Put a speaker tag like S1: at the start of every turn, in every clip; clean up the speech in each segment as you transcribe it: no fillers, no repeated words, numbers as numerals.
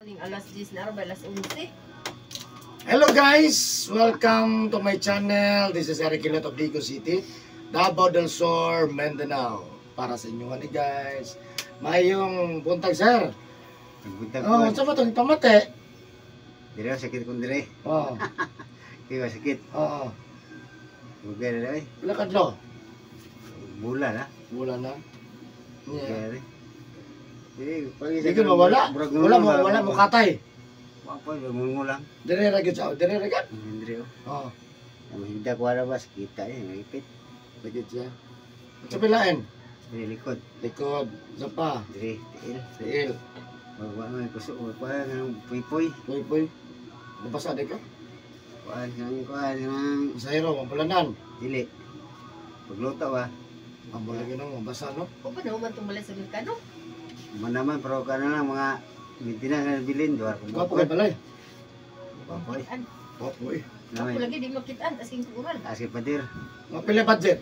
S1: Alas 10 na alas 11.
S2: Hello guys! Welcome to my channel. This is Eric Kilot of Ligo City, Davao del Sur, Mindanao. Para sa inyo ni guys. Mayong buntag sir.
S3: Buntag
S2: Oh,
S3: po.
S2: sa ba itong pamate?
S3: Dire sakit ko dire.
S2: Oh,
S3: Di ba sakit?
S2: oo.
S3: Bugay na rin.
S2: Pila kadlo?
S3: Bulan ha.
S2: Wala na.
S3: Bugay
S2: Yeah.
S3: rin. Di
S2: Di ka mawala. Wala mo katay.
S3: Apa mengulang.
S2: Dire ragid sa, dire ragid.
S3: Hindi oh.
S2: Oh,
S3: Ang hindi ko ara bas kita ngipit.
S2: ragid siya. Sa pilain?
S3: Dire likod.
S2: Likod, sa pa,
S3: Dire tiil.
S2: tiil,
S3: Wa man kusuk pa ng puy-puy.
S2: puy. Nabasa di ka?
S3: Kuan ng
S2: Masahiro, mapulanan.
S3: dili. Pagluto ba.
S2: Ang balagin ng mabasa, no?
S1: O pa na man tumalay sa Mercado.
S3: Manaman pero kana lang mga maintenance na bilin duar ko.
S2: Gwapo kay balay.
S3: Papoy.
S1: Kitaan.
S2: Gwapo eh.
S1: Ako
S3: Namay.
S1: lagi di makitaan asking kural.
S3: Asik padir.
S2: Mga pila budget?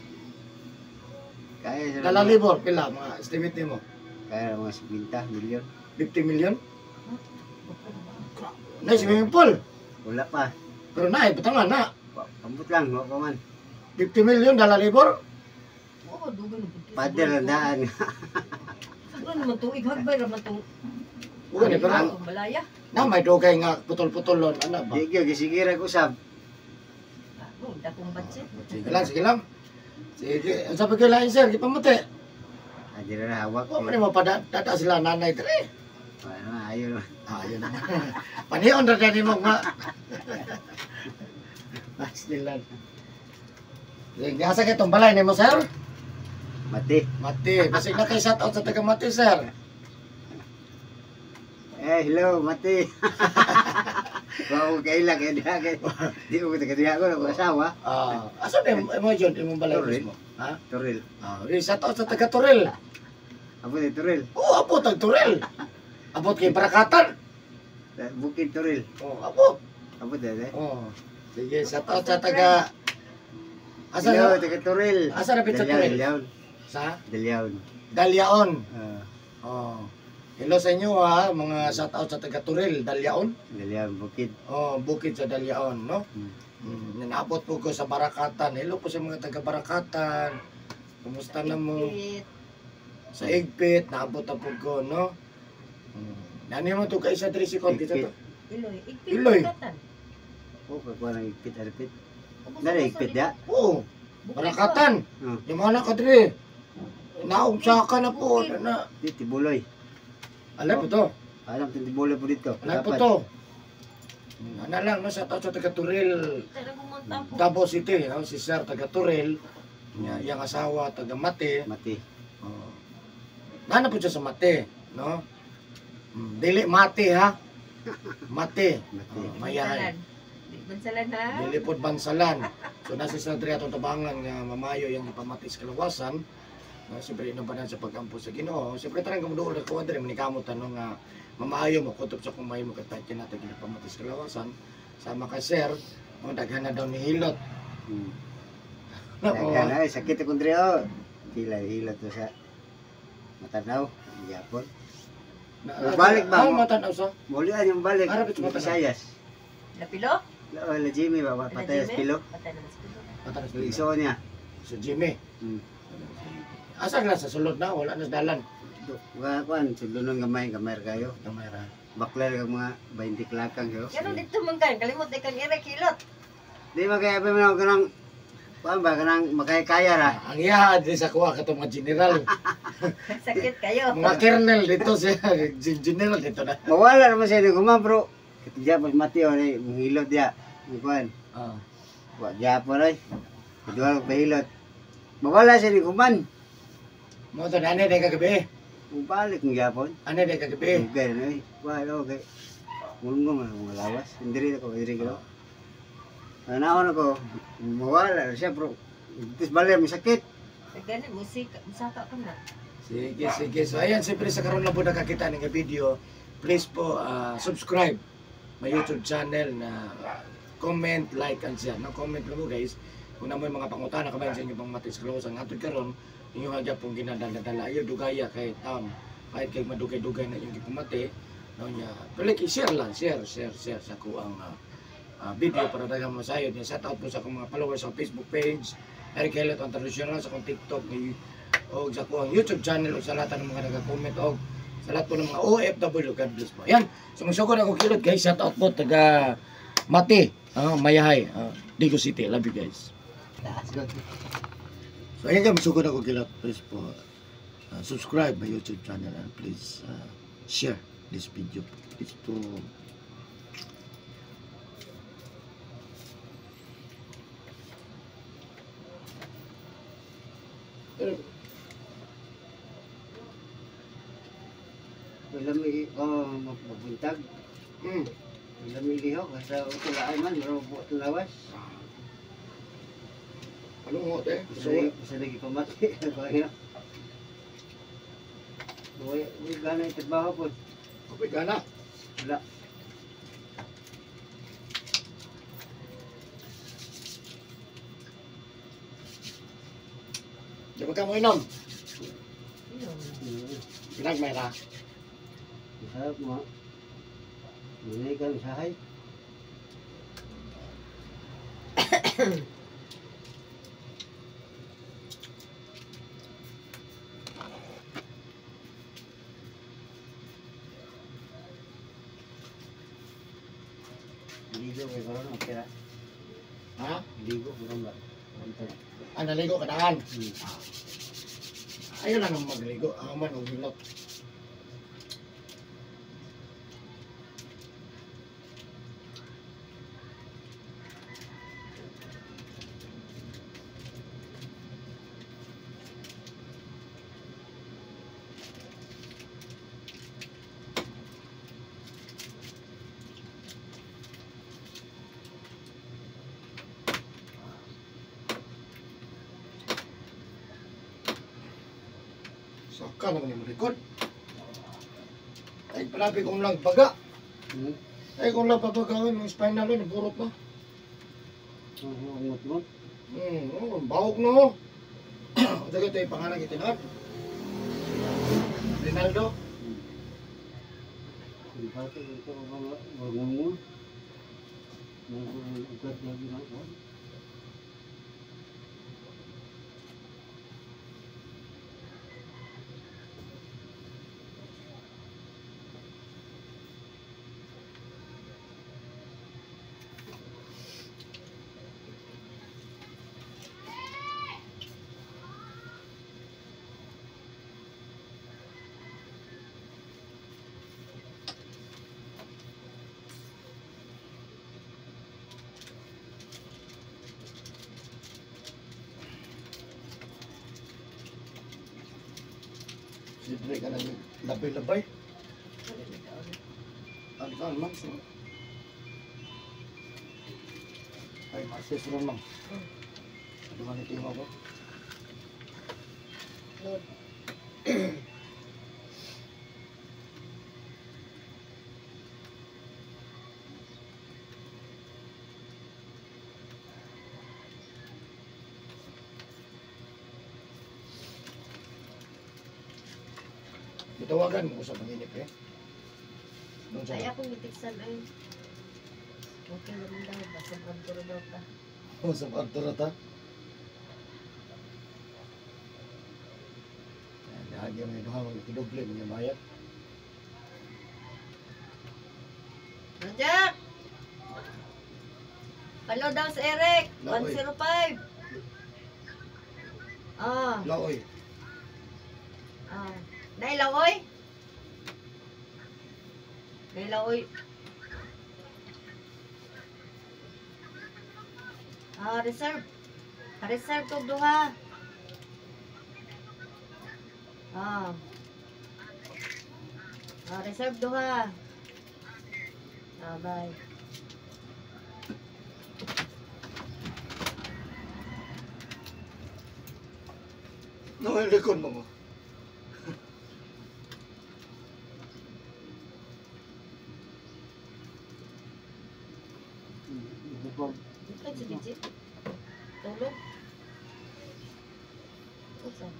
S3: Kaya sa
S2: Dala libor, pila, mga estimate nimo.
S3: kaya mga 50 milyon.
S2: 50 million? Na swimming pool.
S3: Wala pa.
S2: Pero na, patangan na.
S3: Pambut lang, wala pa man.
S2: 50 million, dala libor.
S1: Oo, dugan ng puti.
S3: Pader ang daan.
S1: Siguro naman tuig hagbay raman tong
S2: Ugan eh, pero
S1: ang malaya.
S2: na may dugay nga putol-putolon. Ano ba?
S3: Di kyo, gisigira ko sab.
S1: Oh, dakong budget.
S2: Sige lang, sige lang. Sige, ang sabi kayo lain sir, di pa mati.
S3: Adi na hawak.
S2: Huwag mo naman padata sila nanay dre.
S3: Ano, ayaw naman.
S2: Ah, yun naman. Paniyon na dyan mo nga. Stilan. Sige, asa kayo itong balay ni mo sir?
S3: Mati.
S2: Mati, basig na kayo shout out sa taga Mati sir.
S3: Hello, mati. Wow, kailan kaya diha kay. Di ko kita kaya ko ng asawa.
S2: Asa na mo yun, imong balay
S3: Turil.
S2: mismo? Ha?
S3: Turil.
S2: Shout out sa taga Turil.
S3: Apo ni Turil.
S2: Oo, abot ang Turil. Abot kay Barakatan.
S3: Bukid Turil.
S2: Oo, abot.
S3: Apo dede.
S2: Oo. Sige, shout out sa taga... Asa
S3: Hello,
S2: na?
S3: taga Turil.
S2: Asa na pizza Turil?
S3: Dalyaon.
S2: Sa?
S3: Dalyaon.
S2: Dalyaon.
S3: Ah,
S2: Oh. Hello sa inyo ha, mga shout out sa taga Turil, Dalyaon.
S3: Dalyaon bukid.
S2: Oh, bukid sa Dalyaon, no?
S3: Hmm.
S2: Nanabot po ko sa Barakatan. Hello po sa mga taga Barakatan. Kumusta na mo?
S1: Ipit.
S2: Sa Igpit, naabot na po ko, no? Nani mo to kay sa 3 second kita to.
S1: Iloy. Ipit.
S2: Iloy.
S1: Barakatan.
S3: Oh, kakuha ng igpit, arpit.
S1: Ubos-
S3: Nara
S1: ubos
S3: igpit
S1: ulit.
S3: ya.
S2: Oo,
S1: Bukid
S2: Barakatan.
S3: Oh,
S2: Yung mga nakadre. Naugsa ka na po. Na.
S3: di tibuloy.
S2: Alam po to.
S3: Alam tin tibuloy po dito.
S2: Alam po to. Ano lang, no? Shout out sa taga Turil,
S1: pa. Tara pumunta po.
S2: Davao City, no? Si Sir taga Turil. Yung asawa taga Mati.
S3: Mati.
S2: Oh. Nana po siya sa Mati, no? Dili Mati ha. Mati.
S3: Mati.
S2: Oh, mayahay.
S1: Di bansalan ha.
S2: Dili po bansalan. So nasa sa diri atong tabangan nga mamayo yung ipamati sa kalawasan. Siyempre inabanan sa pag-ampo sa Ginoo. Siyempre tarang kamuduol na kuwan diri manikamot ano nga mamayo mo kutob sa kumay mo katay kinatag ipamati sa kalawasan. Sama ka sir, mo daghan na daw ni hilot.
S3: Hmm.
S2: Oo.
S3: Dagan ay sakit akong diri oh. Pila hilot to sa matanaw. Yapon. Balik ba?
S2: Matanaw sa.
S3: Muli yung balik.
S2: Arap ito
S3: Yung
S2: matanaw.
S3: Pasayas.
S1: Lapilo?
S3: La Jimmy ba patay sa pilo.
S1: Patay na sa pilo.
S2: Matanaw sa.
S3: Iso niya.
S2: So Jimmy.
S3: Hmm.
S2: Asa na sa sulod na wala na sa dalan.
S3: Kuan sudunong gamay kayo.
S2: Kamera.
S3: Bakla lang mga 20 klakang yo.
S1: Yan dito man kan. Kalimot na kang Eric Kilot.
S3: Di magkaya pa man kanang kuan ba kanang makaya ra.
S2: Ang iya di sa kuha katong mga general.
S1: Sakit kayo.
S2: Mga kernel dito siya, general dito na.
S3: Mawala naman siya ni kuman bro. Kaya pas mati o ni hilot dia. Kuan.
S2: Ah.
S3: Wa gyapon ay. Kedua pa hilot. Mawala siya ni kuman.
S2: Mo to ane day kagabi.
S3: Balik ng gyapon.
S2: Ane day kagabi.
S3: Okay na eh. Wah, okay. Mulungo man ang malawas. Hindi ko, hindi ko. Naon ako, mawala siya bro. Tapos balik, may sakit.
S1: Gani musika, musaka ka na.
S2: Sige, sige. So ayan, siyempre sa karon lang po nakakita ng video. Please po subscribe my YouTube channel na comment, like, and share. No, comment lang mo guys. Kung na mo yung mga pangutana kabayan sa inyo pang matis close ang atod karon, inyo hagya pong ginadala-dala ayo dugaya kay taon. Kahit kay madugay-dugay na yung gipumati, No nya. Pero like, share lang, share sa ko ang video para daghang masayod niya. Shout out po sa akong mga followers sa Facebook page, Eric Helot ang traditional sa akong TikTok o sa akong YouTube channel o sa lahat ng mga nag-comment o sa lahat po ng mga OFW. God bless po. Yan, sumusugod ako kilot guys. Shout out po taga Mati, Mayahay, Digo City. Love you guys.
S3: Taas ko.
S2: So ayan guys, masugod ako kilot. Please po subscribe my YouTube channel and please share this video. It's to
S3: Wala may mabuntag. Wala may lihok. Sa utulaan man, marubo ito lawas.
S2: anong mo te?
S3: Isa lagi pamati. Kaya. May gana yung trabaho po.
S2: Okay ka na.
S3: Wala.
S2: Di ba ka mo inom?
S1: Yun.
S2: Pinagmay na.
S3: Masarap mo. Munay ka masahay. Ligo kayo karoon ang pera.
S2: Ha?
S3: Ligo karoon ba?
S2: Naligo ka daan. Ayaw lang ang magligo. Man, ang hilot. Saka naman yung record. Ay, palabi kong lang baga. Ay, kung lang papagawin, yung spinal yun, burot na.
S3: Angot mo?
S2: Bahog no. Ito ito yung pangalan itinad. Rinaldo.
S3: Kung bakit ito ang mga bangon mo? Nag-ugat lagi na ako.
S2: Siyempre ka nang labay-labay. Ano ka, Max? Ay, masis rin, Mang. Ano ka nito yung ako?
S1: Lord.
S2: Itawagan mo ko sa panginip eh. Doon
S1: Ay,
S2: sa...
S1: ako mitiksan ay. Okay naman daw. Basta pagturo daw ka.
S2: Oh, sa pagturo ta. Lagi mo yung hanggang ikidoble mo yung bayad.
S1: Roger! Palo daw si Eric.
S2: Laoy.
S1: 105.
S2: Laoy.
S1: Nailaoy? Nailaoy. Reserve. Reserve to duha. Reserve duha. Bye.
S2: No, yung likod mo mo.
S1: Ito si Gigi. Tulog. Saan?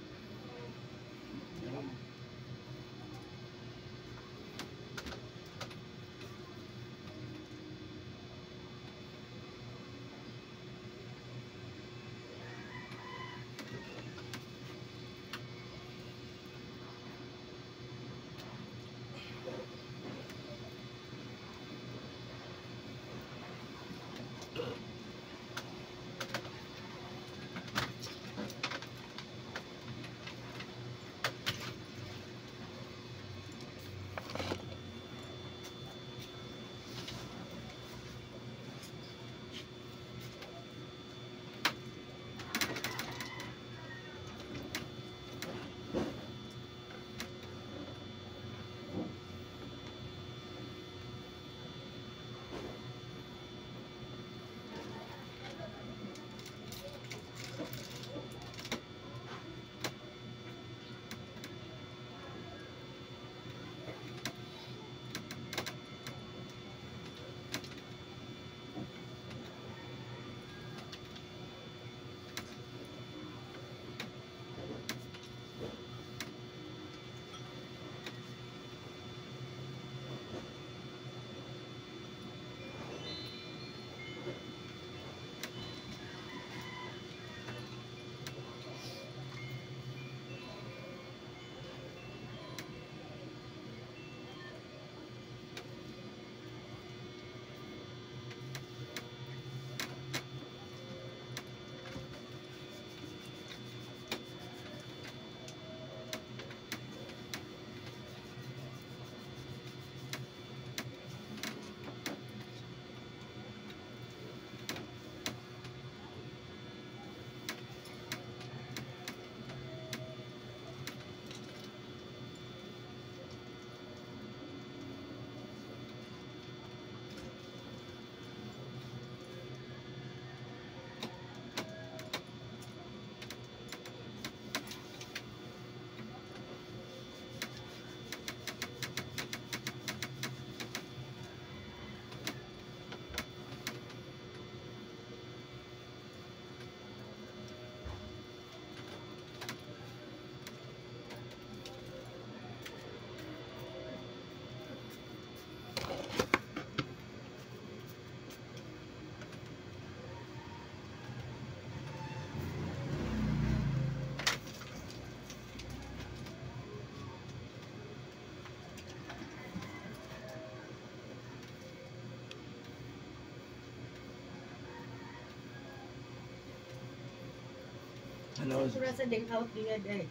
S2: Ano?
S1: Kurasa din out din ay.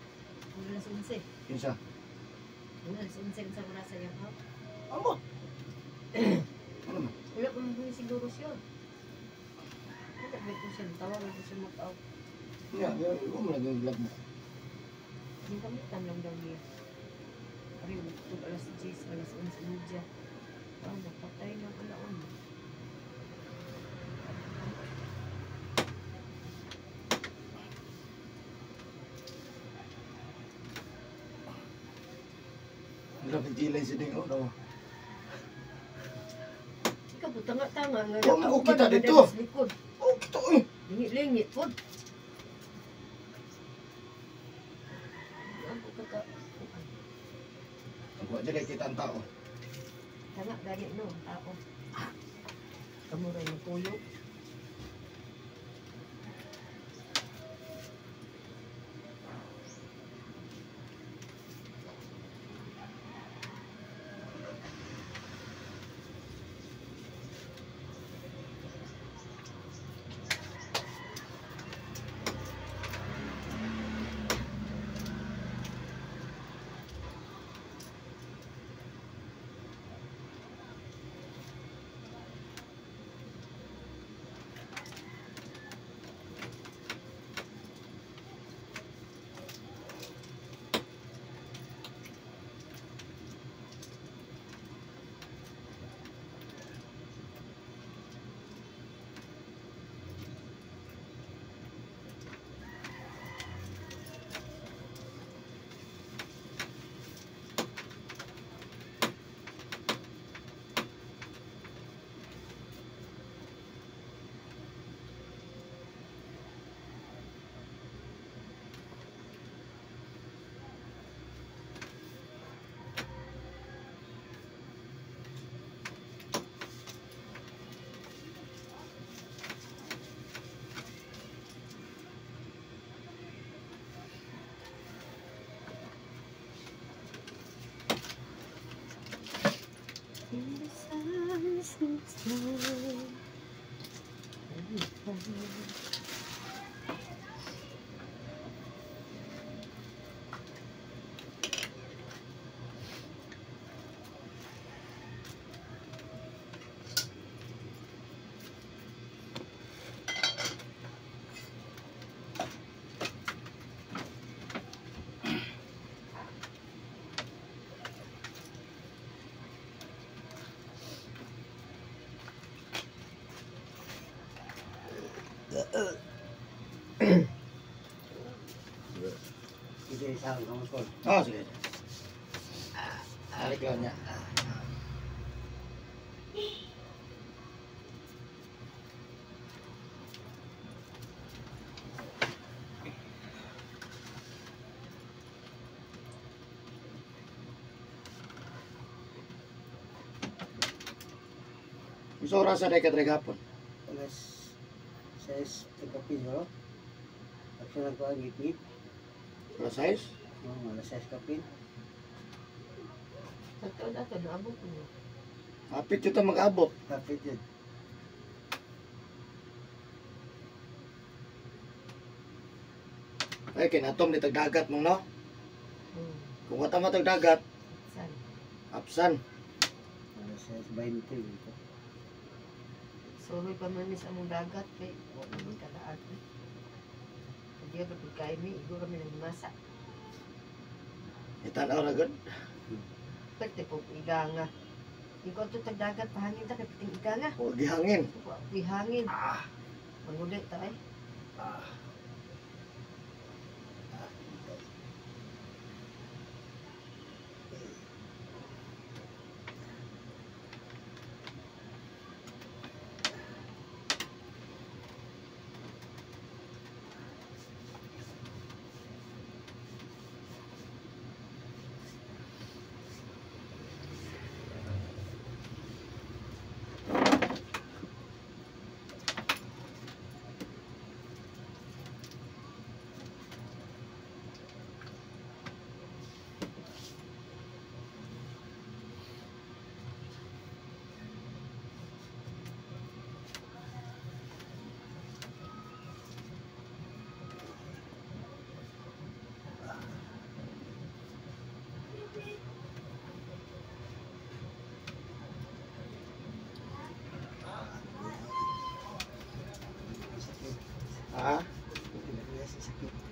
S1: Ang alas 11.
S2: Kinsa?
S1: Ang alas 11 sa kurasa yung out.
S2: Amo. Ano man?
S1: Wala pa mo siguro siya. Wala ba ko siya tawag ko siya mag-out.
S2: Ya, mo man naging vlog mo.
S1: Yung kamitan lang daw niya. Ari, kung alas 10, alas 11 media. Napatay ng alaon.
S2: Grabe dilay si Ding. Oh,
S1: Ikaw po, tanga-tanga nga.
S2: Oh,
S1: Ako
S2: kita
S1: ba
S2: dito.
S1: nagdadal sa likod?
S2: oh, ito eh.
S1: Lingit-lingit po. Ako kaka...
S2: Ako aja kita ang tao.
S1: Tanga, gani no, tao. Kamuray ng tuyo. In the sunset's time.
S3: Ito isa ang kamuskol.
S2: Oh, sige. Alik lang niya. Gusto oras sa dekat regapon.
S3: Alas 6 kapin ko. Ako lang ko ang ngit-ngit.
S2: Alas 6.
S3: Alas 6 kapin.
S1: Dato, naabot ko niya.
S2: Hapit yun mag-abot.
S3: Kapit yun.
S2: Ay, kinatom ni tagdagat mong no? Kung wata mo tagdagat,
S1: San?
S2: apsan.
S3: Alas 6:20 dito.
S1: Suroy pa man sa among dagat kay wala man kadaan. Kaya kapag kain mi, igo kami ng masa.
S2: Itanaw na gud.
S1: Pwede po iganga. Ikaw to tagdagat pahangin ta kay piting iganga.
S2: Huwag gihangin.
S1: Uy hangin. Mangulit ta ay.
S2: Ha?
S3: Hindi na kaya sa sakit.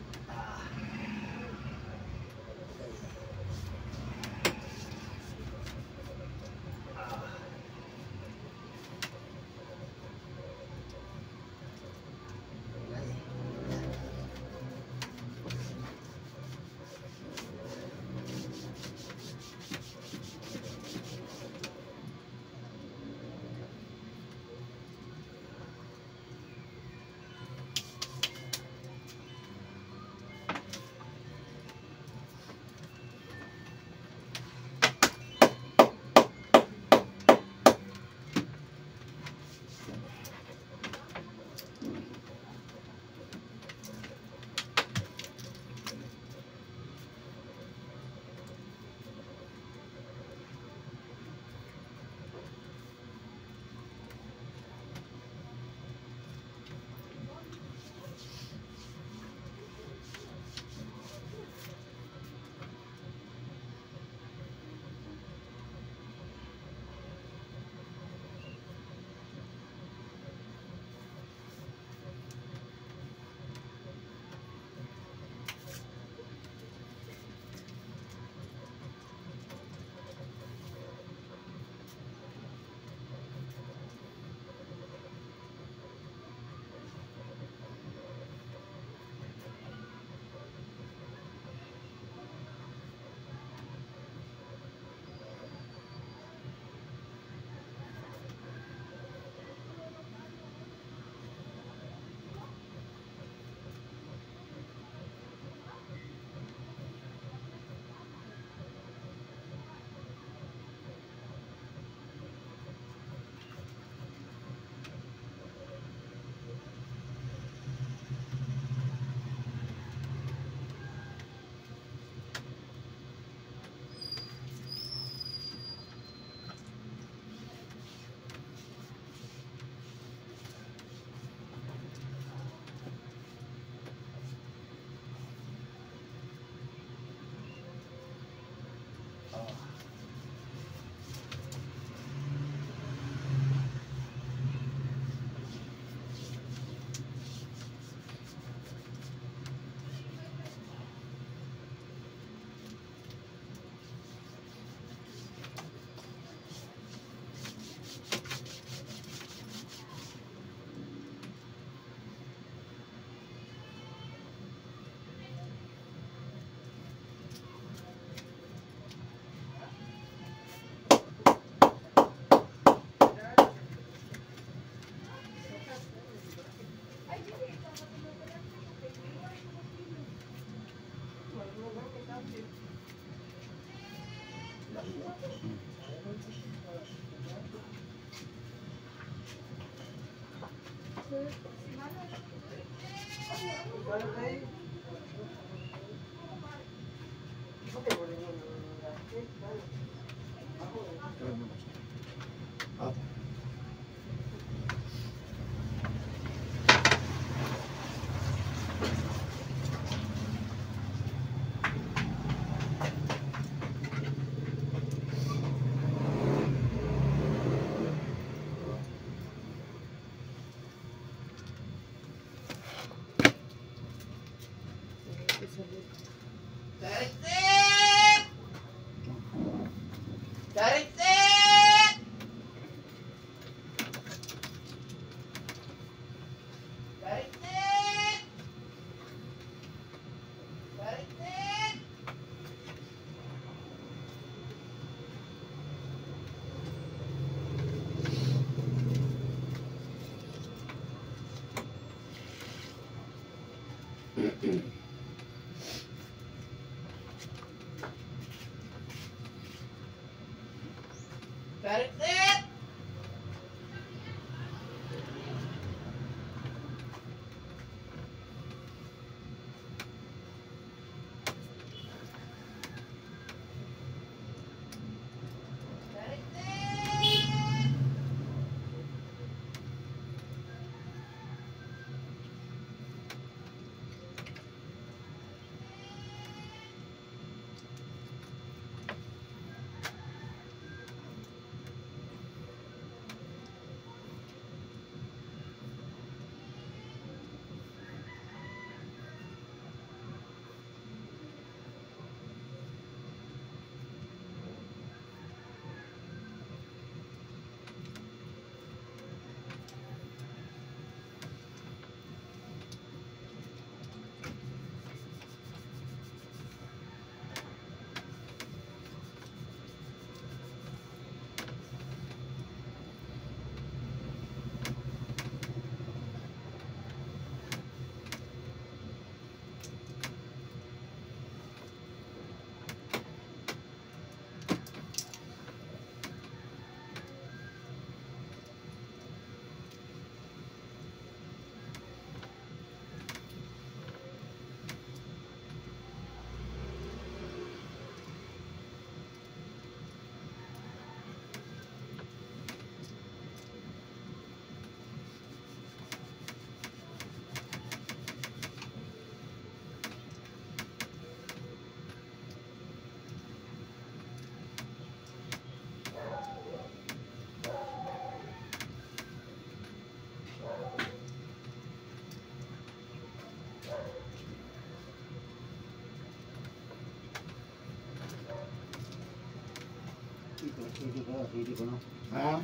S3: Sisi ko, sisi ko no.
S2: Ha?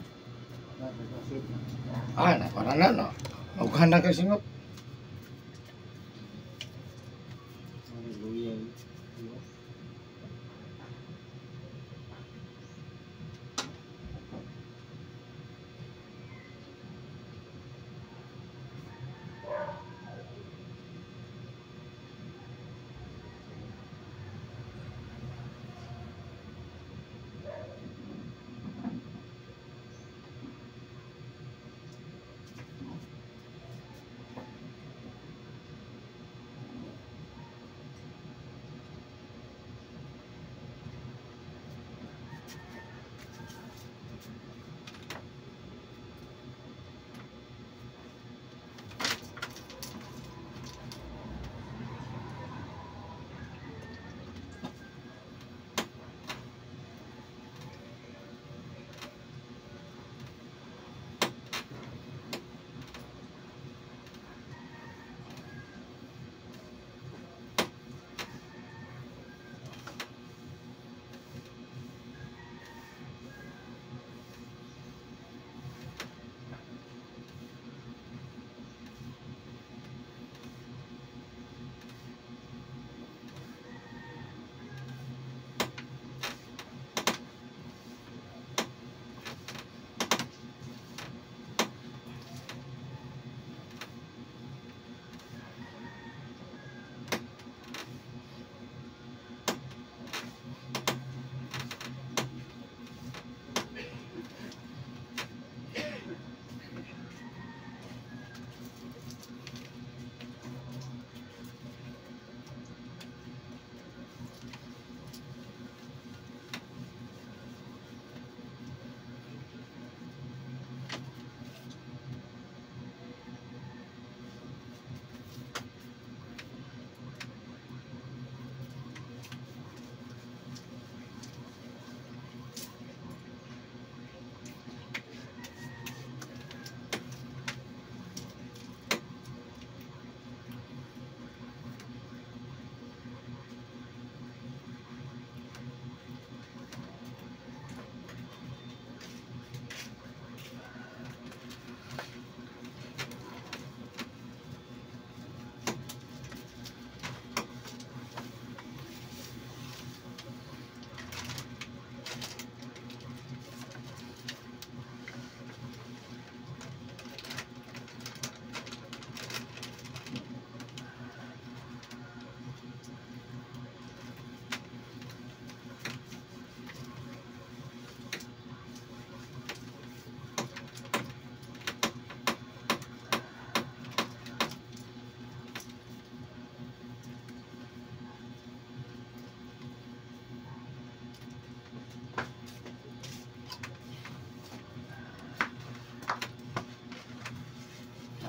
S3: Sisi.
S2: Ah, naparana no. Magkahanda ka singot.
S3: Luya.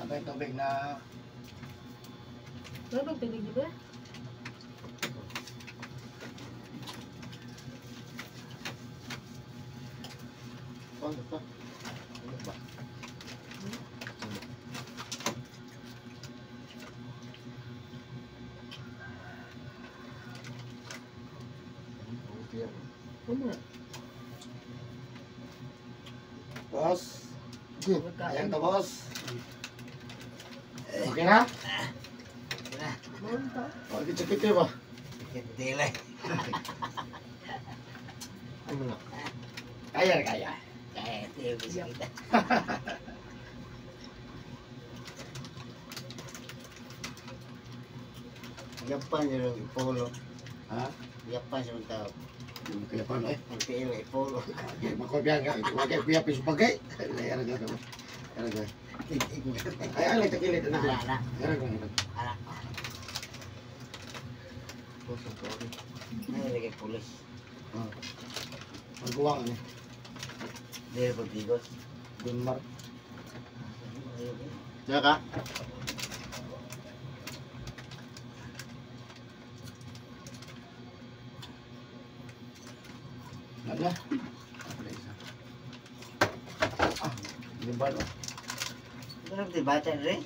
S2: May tubig na
S1: Tubig di ba?
S2: ano pa? Ano ba?
S1: Ano?
S2: Boss.
S1: Magkain.
S2: Ayan to, boss. Okay na?
S1: Monta.
S2: O, kicit-kicit ba?
S3: Kedilay.
S2: Ano na? Kaya na kaya.
S3: Kaya tayo bisa kita. Yapan yung ipolo.
S2: Ha?
S3: Yapan yung tao.
S2: Kaya paano eh?
S3: Ang tiil ipolo.
S2: Makopian ka. Wakay kuya piso pagay. Ayan na ka. Ayan na ka. Ay, alay, takilit. Ayan na ka. Ayan na ka.
S3: Anak. Pusong ko. Ay, lagi pulis.
S2: Ang kuwang ano?
S3: Dahil ko tigos.
S2: Dunmar.
S3: Diyan ka?
S2: Ano? Ah, di ba no?
S3: Ano ba bata rin?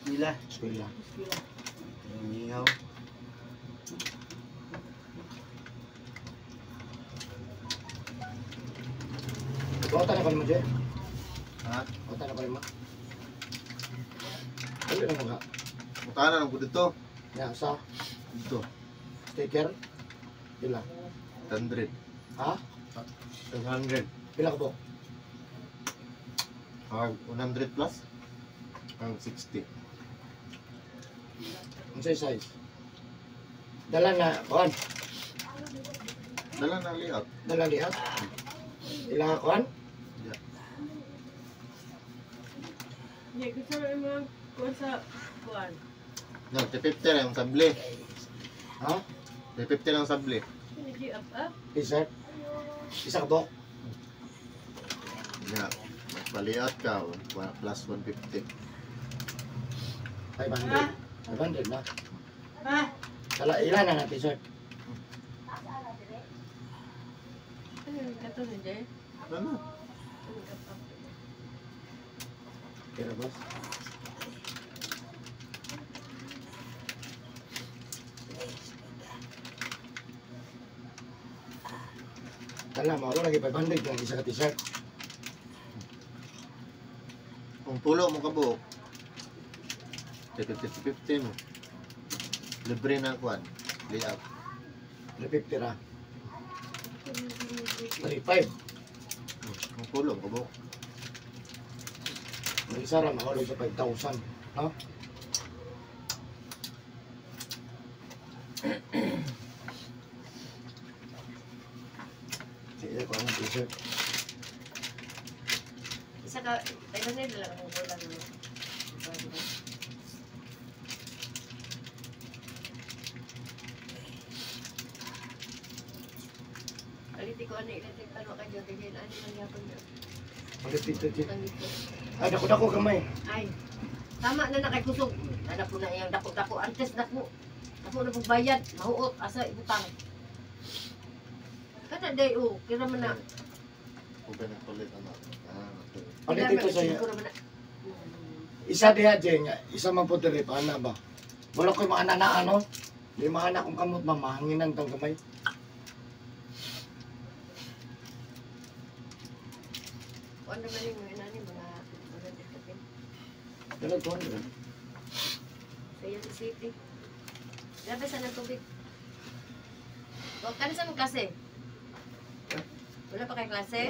S3: Sila.
S2: Eskwela.
S3: Yung ingaw.
S2: Kota na pa mo, Jay.
S4: Ha?
S2: Kota na pa mo. Ano na mga?
S4: Mukana lang ko dito.
S2: Ya, sa
S4: Dito.
S2: sticker. Pila?
S4: 100.
S2: Ha?
S4: 100.
S2: Pila ka po?
S4: Ang 100 plus. Ang 60.
S2: Ang size? Dala na, kuhan?
S4: Dala na layout.
S2: Dala lihat? Pila ka kuhan?
S1: Hindi, gusto na yung mga kuwan sa kuwan.
S4: No, 50 lang ang sabli.
S2: Ha?
S4: 50 lang ang sabli.
S1: Hindi up up.
S2: T-shirt? Isa ka po?
S4: Yeah. Mas pa-layout ka. Plus 150.
S2: 500. 500 na.
S1: Ha?
S2: Dala, ilan na na t-shirt?
S1: Ano yung kato na dyan?
S4: Ano?
S1: Ano yung up up?
S2: Kira boss? Dala, mauro lagi 500 yung isa ka t-shirt.
S4: Kung tulo mo ka buhok. 50 mo. Libre na kuan. Layout.
S2: 350 ra. 35.
S4: Kung tulo mo ka buhok.
S2: Ang isa ra, mauro sa 5,000. No? Sige, ko ang t-shirt.
S1: Isa ka, tayo na nila lang kung wala naman. Aliti ko ano, iliti pa no kayo, tigil ano man yapon nyo.
S2: Ulit dito, Jay.
S1: Tangito.
S2: Ay, dako-dako kamay.
S1: Ay, tama na nakaikusog. Nada po na iyang dako-dako. Antes dako. Dako na pong bayad. Mahuot. Asa ibutang. Kada day o. Kira man na.
S4: Kung pinagpalit ano. Natuloy.
S2: Ulit dito sa'yo.
S1: Siguro man na.
S2: Isa diha, Jay, nga. Isa man po diri, paana ba? Wala ko yung mga anak na ano. Yung mga anak kong kamot, mamahanginan tang kamay.
S1: Ano man yung mga nani, mga dikapin.
S2: Dala, 200.
S1: Sa Yan City. Grabe sa ng tubig. Huwag ka na sa mga klase. Wala pa kay klase?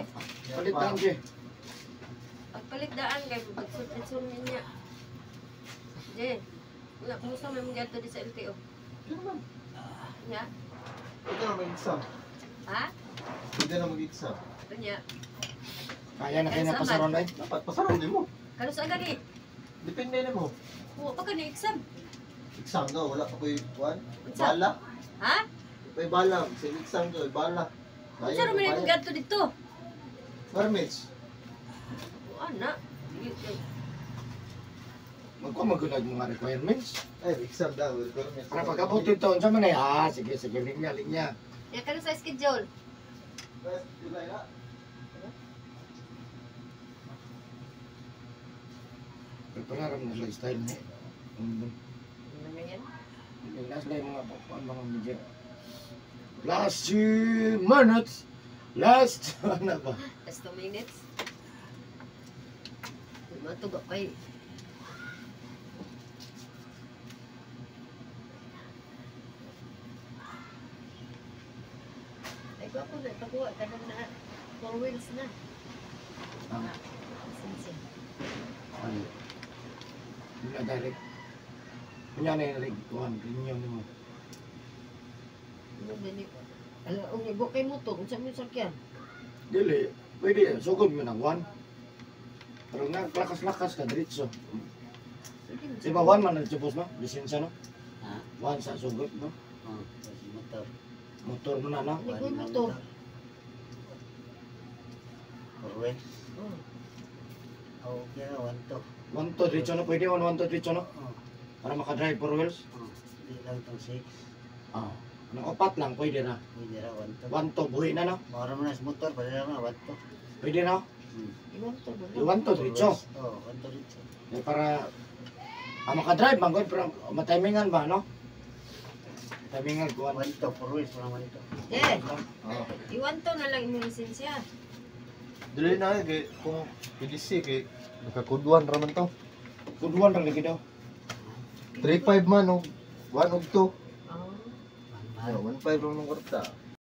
S2: Ulit lang, Jay.
S1: Pagpalit daan kay pagsunod niya. Je, wala kumusta may mga gato di sa LTO. Nya?
S4: Ito na mag-exam.
S1: Ha?
S4: Hindi na mag-exam.
S1: Ito niya.
S2: Kaya na kayo na pasaron ay.
S4: Dapat pasarap din mo.
S1: Kano sa agad
S4: Depende na mo.
S1: Huwag pa ka na exam.
S4: Exam daw. Wala pa ko yung kuan.
S1: Unsa?
S4: Bala.
S1: Ha?
S4: May bala. Sa exam daw. Bala.
S1: Unsa naman yung gato dito?
S4: Permits.
S1: O ana.
S2: Magkumagunag mga requirements.
S4: Ay, exam daw. Permits.
S2: Para pagkabot ito, unsa man ay, sige, linya.
S1: Ya kano sa schedule.
S4: July na.
S2: Prepararam na sa style mo.
S1: Ano na yan?
S2: Last na yung mga media. Last 2 minutes. Last, ano ba?
S1: Last 2 minutes. Matuga pa eh. Ay, gwapo na. Pakuha ka na 4 wheels na.
S2: Ah,
S1: Sinsin.
S2: ano? Hindi na direct. Kanya na yung rig, kuhan, ganyan mo.
S1: Ano ba ni? Alam, ang ibo kay mo to. Kung saan mo yung sakyan?
S2: Dili, pwede, sugod mo na, kuhan. Pero naglakas-lakas ka, diretso.
S1: Sige,
S2: Di ba, one man nagtupos, no? Lisensya, no?
S3: Ha?
S2: One sa sugod, no?
S3: Oh, kasi motor.
S2: Motor mo na, no?
S1: Hindi ko mo to.
S3: Forward.
S1: Oh.
S3: Oh, okay na, 1 to.
S2: One to, diretso, no? Pwede, one to, diretso, no?
S3: Oh,
S2: Para makadrive 4 wheels.
S3: oh. Di lang itong 6.
S2: Ah. Nang opat lang, pwede na.
S3: Pwede na, 1 to.
S2: One to, buhi na, no?
S3: Mara mo na sa motor, pwede na 1 to.
S2: Pwede na.
S1: Iwan to ba?
S2: One to, diretso.
S3: Oh, 1 to diretso.
S2: Eh, para makadrive, manggod, pero matimingan ba, no? Timingan, kuhan.
S3: 1 to, 4 wheels, parang 1 to.
S1: Yeah.
S2: Oh.
S1: Iwan to na lang yung lisensya.
S4: Dili na kay kung PDC kay nakakuduan ra man to.
S2: Kuduan lang lagi daw.
S4: 3.5 man og 1 og 2.
S1: Oh.
S4: Yeah, 1.5 lang ng kwarta.